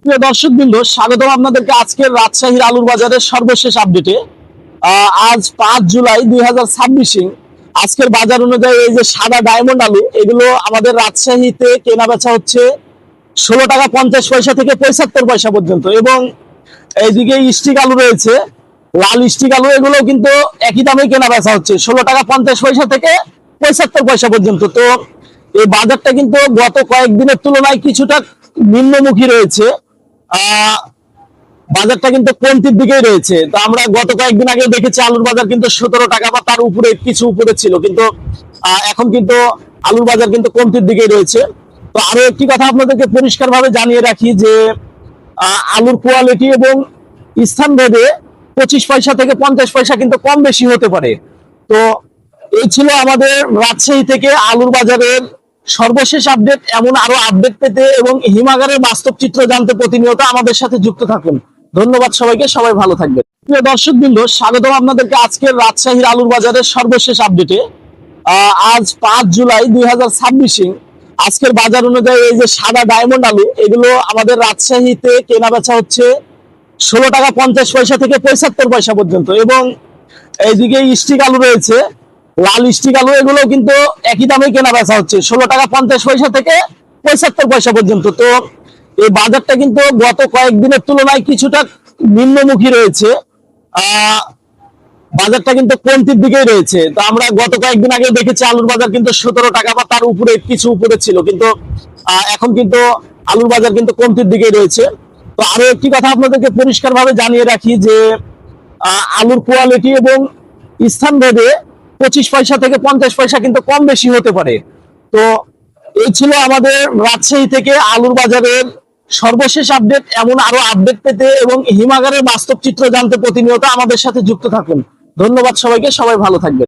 প্রিয় দর্শকবৃন্দ, স্বাগতম আপনাদেরকে আজকের রাজশাহীর আলুর বাজারের সর্বশেষ আপডেটে। আজ 5 জুলাই 2026। আজকের বাজার অনুযায়ী এই যে সাদা ডায়মন্ড আলু, এগুলো আমাদের রাজশাহীতে কেনা বেচা হচ্ছে 16 টাকা 50 পয়সা থেকে 75 পয়সা পর্যন্ত। এবং এইদিকে স্টিক আলু রয়েছে, লাল স্টিক আলু, এগুলো কিন্তু একই দামে কেনা বেচা হচ্ছে 16 টাকা 50 পয়সা থেকে 75 পয়সা পর্যন্ত। তো এই বাজারটা কিন্তু গত কয়েকদিনের তুলনায় কিছুটা নিম্নমুখী রয়েছে। বাজারটা কিন্তু কমতির দিকেই রয়েছে। তো আমরা গত কয়েকদিন আগে দেখেছি আলুর বাজার কিন্তু 17 টাকা বা তার উপরে কিছু উপরে ছিল, কিন্তু এখন কিন্তু আলুর বাজার কিন্তু কমতির দিকেই রয়েছে। তো আরো একটি কথা আপনাদেরকে পরিষ্কার ভাবে জানিয়ে রাখি যে আলুর কোয়ালিটি এবং স্থান ভেদে 25 পয়সা থেকে 50 পয়সা কিন্তু কম বেশি হতে পারে। তো এই ছিল আমাদের রাজশাহী থেকে আলুর বাজারের সর্বশেষ আপডেট। এমন আরো আপডেট পেতে এবং হিমাগারের বাস্তব চিত্র জানতে প্রতিনিয়ত আমাদের সাথে যুক্ত থাকুন। ধন্যবাদ সবাইকে, সবাই ভালো থাকবেন। প্রিয় দর্শকবৃন্দ, স্বাগতম আপনাদেরকে আজকের রাজশাহীর আলুর বাজারের সর্বশেষ আপডেটে। আজ 5 জুলাই 2026। আজকের বাজার অনুযায়ী এই যে সাদা ডায়মন্ড আলু, এগুলো আমাদের রাজশাহীতে কেনা বেচা হচ্ছে 16 টাকা 50 পয়সা থেকে 75 পয়সা পর্যন্ত। এবং এইদিকে স্টিক আলু রয়েছে, লাল স্টিক আলু, এগুলো কিন্তু একই দামে কেনা বেচা হচ্ছে 16 টাকা 50 পয়সা থেকে 75 পয়সা পর্যন্ত। তো এই বাজারটা কিন্তু গত কয়েকদিনের তুলনায় কিছুটা নিম্নমুখী রয়েছে। বাজারটা কিন্তু কমতির দিকেই রয়েছে। তো আমরা গত কয়েকদিন আগে দেখেছি আলুর বাজার কিন্তু 17 টাকা বা তার উপরে কিছু উপরে ছিল, কিন্তু এখন কিন্তু আলুর বাজার কিন্তু কমতির দিকেই রয়েছে। তো আরো একটি কথা আপনাদেরকে পরিষ্কার ভাবে জানিয়ে রাখি যে আলুর কোয়ালিটি এবং স্থান ভেদে 25 পয়সা থেকে 50 পয়সা কিন্তু কম বেশি হতে পারে। তো এই ছিল আমাদের রাজশাহী থেকে আলুর বাজারের সর্বশেষ আপডেট। এমন আরো আপডেট পেতে এবং হিমাগারের বাস্তব চিত্র জানতে প্রতিনিয়ত আমাদের সাথে যুক্ত থাকুন। ধন্যবাদ সবাইকে, সবাই ভালো থাকবেন।